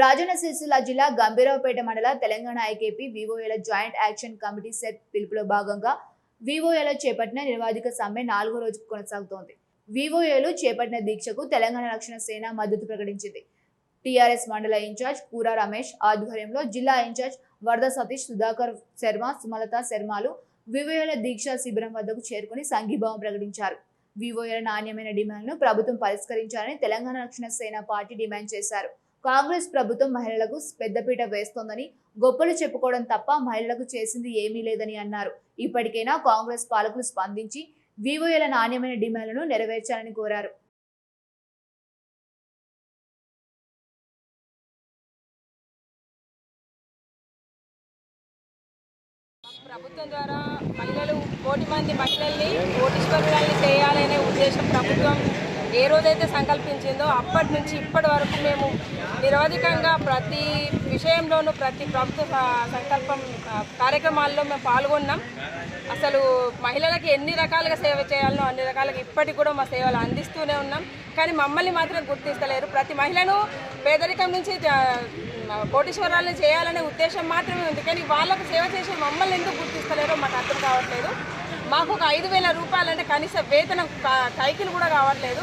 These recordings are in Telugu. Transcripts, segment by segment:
రాజన్న సిరిసిల్ల జిల్లా గంభీరావుపేట మండల తెలంగాణ ఐకేపీ వివోఏల జాయింట్ యాక్షన్ కమిటీ సెట్ పిలుపులో భాగంగా వివోఏలు చేపట్టిన నిరవధిక సమ్మె 4వ రోజుకు కొనసాగుతోంది. వివోఏలు చేపట్టిన దీక్షకు తెలంగాణ రక్షణ సేన మద్దతు ప్రకటించింది. టీఆర్ఎస్ మండల ఇన్ఛార్జ్ కూరా రమేష్ ఆధ్వర్యంలో జిల్లా ఇన్ఛార్జ్ వరద సతీష్, సుధాకర్ శర్మ, సుమలత శర్మలు వివోఏల దీక్షా శిబిరం వద్దకు చేరుకుని సంఘీభావం ప్రకటించారు. వివోఏల నాణ్యమైన డిమాండ్ను ప్రభుత్వం పరిష్కరించాలని తెలంగాణ రక్షణ సేన పార్టీ డిమాండ్ చేశారు. కాంగ్రెస్ ప్రభుత్వం మహిళలకు పెద్దపీట వేస్తోందని, గొప్పలు చెప్పుకోవడం తప్ప మహిళలకు చేసింది ఏమీ లేదని అన్నారు. ఇప్పటికైనా కాంగ్రెస్ పాలకులు స్పందించి వివోఏల నాణ్యమైన డిమాండ్లను నెరవేర్చాలని కోరారు. ప్రభుత్వం ద్వారా మహిళలు 1 కోటి మంది మహిళల్ని కోటీశ్వరులని చేయాలనే ఉద్దేశం ప్రభుత్వం ఏ రోజైతే సంకల్పించిందో అప్పటి నుంచి ఇప్పటి వరకు మేము నిరవధికంగా ప్రతి విషయంలోనూ ప్రతి ప్రభుత్వ సంకల్పం కార్యక్రమాల్లో మేము పాల్గొన్నాం. అసలు మహిళలకి ఎన్ని రకాలుగా సేవ చేయాలనో అన్ని రకాలుగా ఇప్పటికి కూడా మా సేవలు అందిస్తూనే ఉన్నాం. కానీ మమ్మల్ని మాత్రం గుర్తిస్తలేరు. ప్రతి మహిళను పేదరికం నుంచి కోటీశ్వరాలను చేయాలనే ఉద్దేశం మాత్రమే ఉంది. కానీ వాళ్ళకు సేవ చేసే మమ్మల్ని ఎందుకు గుర్తిస్తలేరో మాకు అర్థం కావట్లేదు. మాకు ఒక 5,000 రూపాయలు అంటే కనీస వేతనం కైకిలు కూడా కావట్లేదు.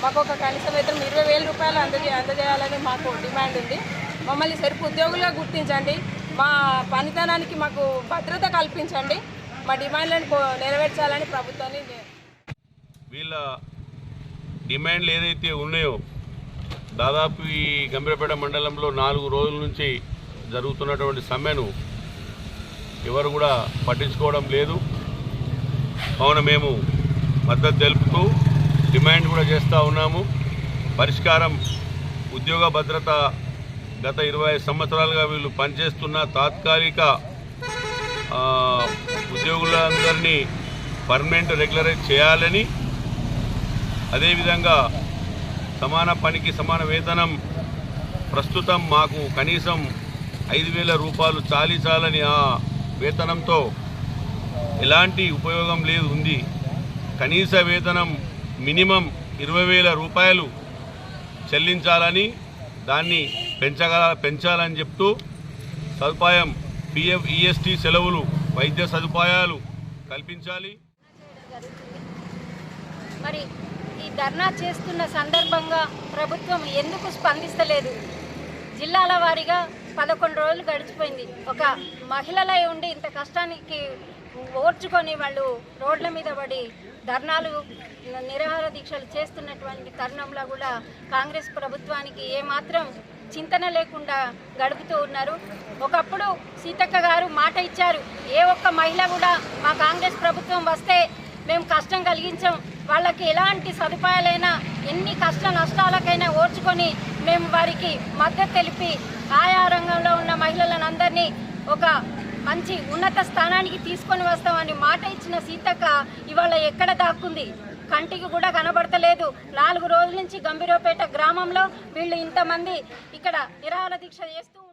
మాకు ఒక కనీస వేతనం 20,000 రూపాయలు అందజేయాలని మాకు డిమాండ్ ఉంది. మమ్మల్ని సెరుపు ఉద్యోగులుగా గుర్తించండి, మా పనితనానికి మాకు భద్రత కల్పించండి, మా డిమాండ్లను నెరవేర్చాలని ప్రభుత్వాన్ని. వీళ్ళ డిమాండ్లు ఏదైతే ఉన్నాయో దాదాపు ఈ గంభీరపేట మండలంలో 4 రోజుల నుంచి జరుగుతున్నటువంటి సమ్మెను ఎవరు కూడా పట్టించుకోవడం లేదు. కావున మేము మద్దతు తెలుపుతూ డిమాండ్ కూడా చేస్తూ ఉన్నాము. పరిష్కారం ఉద్యోగ భద్రత గత 25 సంవత్సరాలుగా వీళ్ళు పనిచేస్తున్న తాత్కాలిక ఉద్యోగులందరినీ పర్మనెంట్ రెగ్యులరైజ్ చేయాలని, అదేవిధంగా సమాన పనికి సమాన వేతనం ప్రస్తుతం మాకు కనీసం 5,000 రూపాయలు చాలని ఆ వేతనంతో ఎలాంటి ఉపయోగం లేదు ఉంది. కనీస వేతనం మినిమం 20,000 రూపాయలు చెల్లించాలని, దాన్ని పెంచాలని చెప్తూ సదుపాయం PF, EST సెలవులు, వైద్య సదుపాయాలు కల్పించాలి. మరి ఈ ధర్నా చేస్తున్న సందర్భంగా ప్రభుత్వం ఎందుకు స్పందిస్తలేదు? జిల్లాల వారీగా 11 రోజులు గడిచిపోయింది. ఒక మహిళలై ఉండి ఇంత కష్టానికి ఓర్చుకొని వాళ్ళు రోడ్ల మీద పడి ధర్నాలు, నిరాహార దీక్షలు చేస్తున్నటువంటి తరుణంలో కూడా కాంగ్రెస్ ప్రభుత్వానికి ఏమాత్రం చింతన లేకుండా గడుపుతూ ఉన్నారు. ఒకప్పుడు సీతక్క గారు మాట ఇచ్చారు, ఏ ఒక్క మహిళ కూడా మా కాంగ్రెస్ ప్రభుత్వం వస్తే మేము కష్టం కలిగించాం, వాళ్ళకి ఎలాంటి సదుపాయాలైనా ఎన్ని కష్ట నష్టాలకైనా ఓర్చుకొని మేము వారికి మద్దతు తెలిపి ఆయా రంగంలో ఉన్న మహిళలను అందరినీ ఒక మంచి ఉన్నత స్థానానికి తీసుకొని వస్తామని మాట ఇచ్చిన సీతక్క ఇవాళ ఎక్కడ దాక్కుంది? కంటికి కూడా కనబడతలేదు. 4 రోజుల నుంచి గంభీరావుపేట గ్రామంలో వీళ్ళు ఇంతమంది ఇక్కడ నిరాహార దీక్ష చేస్తూ